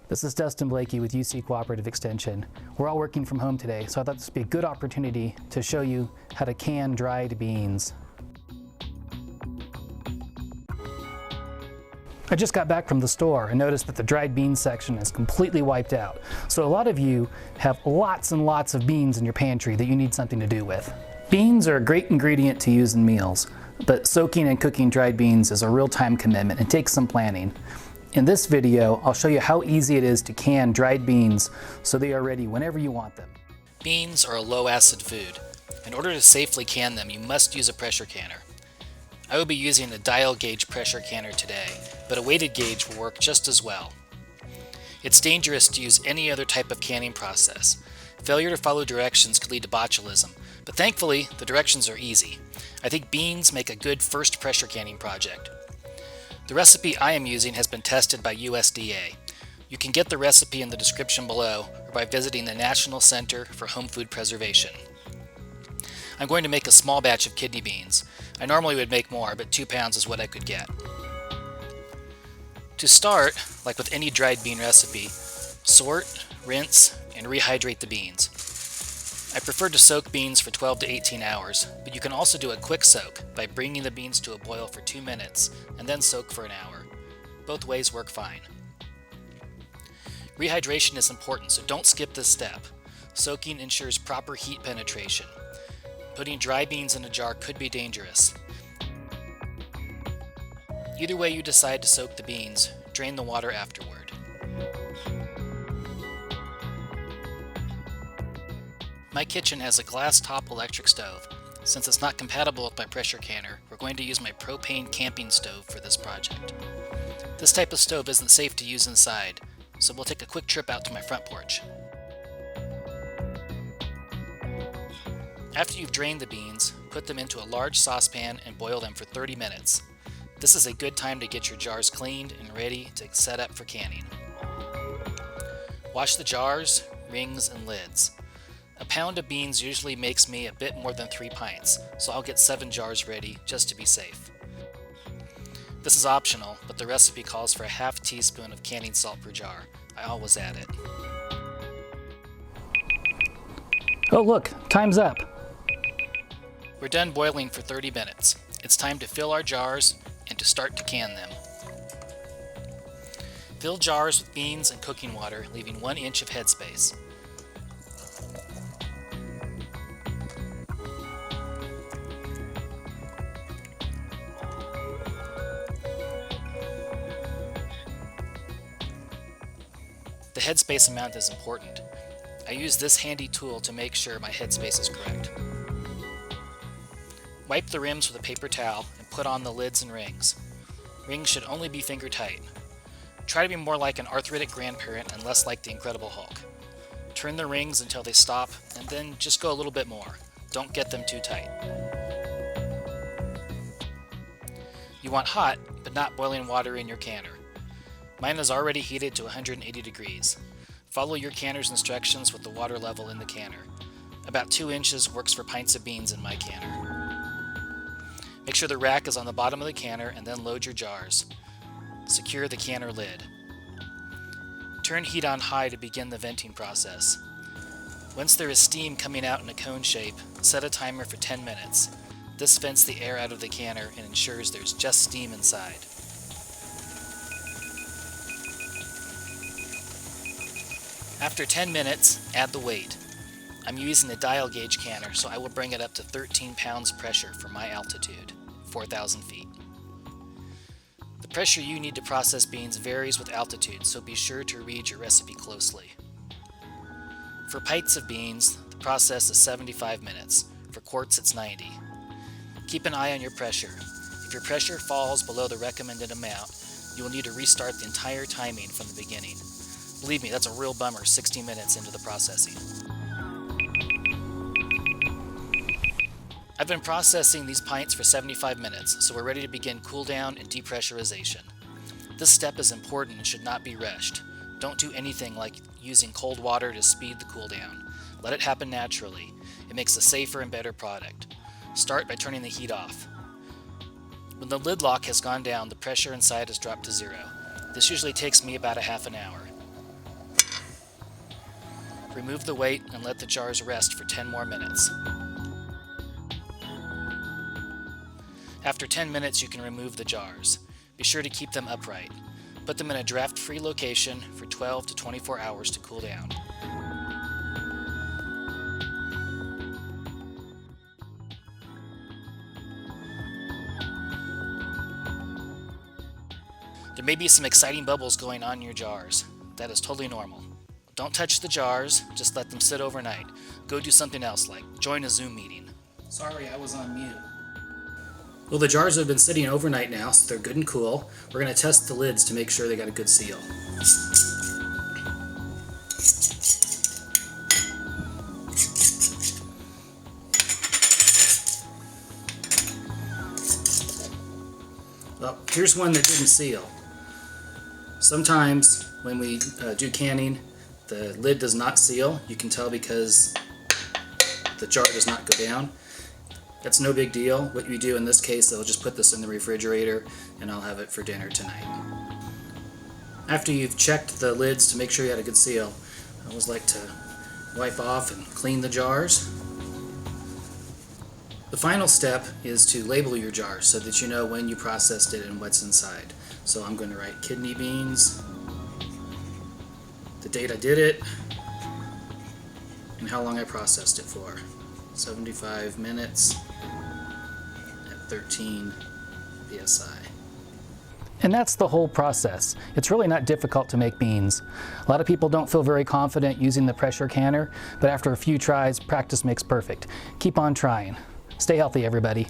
This is Dustin Blakey with UC Cooperative Extension. We're all working from home today, so I thought this would be a good opportunity to show you how to can dried beans. I just got back from the store and noticed that the dried beans section is completely wiped out. So a lot of you have lots and lots of beans in your pantry that you need something to do with. Beans are a great ingredient to use in meals, but soaking and cooking dried beans is a real time commitment and takes some planning. In this video, I'll show you how easy it is to can dried beans so they are ready whenever you want them. Beans are a low-acid food. In order to safely can them, you must use a pressure canner. I will be using a dial gauge pressure canner today, but a weighted gauge will work just as well. It's dangerous to use any other type of canning process. Failure to follow directions could lead to botulism, but thankfully, the directions are easy. I think beans make a good first pressure canning project. The recipe I am using has been tested by USDA. You can get the recipe in the description below or by visiting the National Center for Home Food Preservation. I'm going to make a small batch of kidney beans. I normally would make more, but 2 pounds is what I could get. To start, like with any dried bean recipe, sort, rinse, and rehydrate the beans. I prefer to soak beans for 12 to 18 hours, but you can also do a quick soak by bringing the beans to a boil for 2 minutes and then soak for an hour. Both ways work fine. Rehydration is important, so don't skip this step. Soaking ensures proper heat penetration. Putting dry beans in a jar could be dangerous. Either way you decide to soak the beans, drain the water afterward. My kitchen has a glass top electric stove. Since it's not compatible with my pressure canner, we're going to use my propane camping stove for this project. This type of stove isn't safe to use inside, so we'll take a quick trip out to my front porch. After you've drained the beans, put them into a large saucepan and boil them for 30 minutes. This is a good time to get your jars cleaned and ready to set up for canning. Wash the jars, rings, and lids. A pound of beans usually makes me a bit more than 3 pints, so I'll get 7 jars ready just to be safe. This is optional, but the recipe calls for a half teaspoon of canning salt per jar. I always add it. Oh look, time's up. We're done boiling for 30 minutes. It's time to fill our jars and to start to can them. Fill jars with beans and cooking water, leaving 1 inch of headspace. The headspace amount is important. I use this handy tool to make sure my headspace is correct. Wipe the rims with a paper towel and put on the lids and rings. Rings should only be finger tight. Try to be more like an arthritic grandparent and less like the Incredible Hulk. Turn the rings until they stop and then just go a little bit more. Don't get them too tight. You want hot, but not boiling water in your canner. Mine is already heated to 180 degrees. Follow your canner's instructions with the water level in the canner. About 2 inches works for pints of beans in my canner. Make sure the rack is on the bottom of the canner and then load your jars. Secure the canner lid. Turn heat on high to begin the venting process. Once there is steam coming out in a cone shape, set a timer for 10 minutes. This vents the air out of the canner and ensures there's just steam inside. After 10 minutes, add the weight. I'm using a dial gauge canner, so I will bring it up to 13 pounds pressure for my altitude, 4,000 feet. The pressure you need to process beans varies with altitude, so be sure to read your recipe closely. For pints of beans, the process is 75 minutes. For quarts, it's 90. Keep an eye on your pressure. If your pressure falls below the recommended amount, you will need to restart the entire timing from the beginning. Believe me, that's a real bummer 60 minutes into the processing. I've been processing these pints for 75 minutes, so we're ready to begin cool down and depressurization. This step is important and should not be rushed. Don't do anything like using cold water to speed the cool down. Let it happen naturally. It makes a safer and better product. Start by turning the heat off. When the lid lock has gone down, the pressure inside has dropped to 0. This usually takes me about a half an hour. Remove the weight and let the jars rest for 10 more minutes. After 10 minutes, you can remove the jars. Be sure to keep them upright. Put them in a draft-free location for 12 to 24 hours to cool down. There may be some exciting bubbles going on in your jars. That is totally normal. Don't touch the jars, just let them sit overnight. Go do something else, like join a Zoom meeting. Sorry, I was on mute. Well, the jars have been sitting overnight now, so they're good and cool. We're going to test the lids to make sure they got a good seal. Well, here's one that didn't seal. Sometimes when we do canning, the lid does not seal. You can tell because the jar does not go down. That's no big deal. What you do in this case, I'll just put this in the refrigerator and I'll have it for dinner tonight. After you've checked the lids to make sure you had a good seal, I always like to wipe off and clean the jars. The final step is to label your jars so that you know when you processed it and what's inside. So I'm going to write kidney beans, the date I did it, and how long I processed it for. 75 minutes at 13 psi. And that's the whole process. It's really not difficult to make beans. A lot of people don't feel very confident using the pressure canner, but after a few tries, practice makes perfect. Keep on trying. Stay healthy, everybody.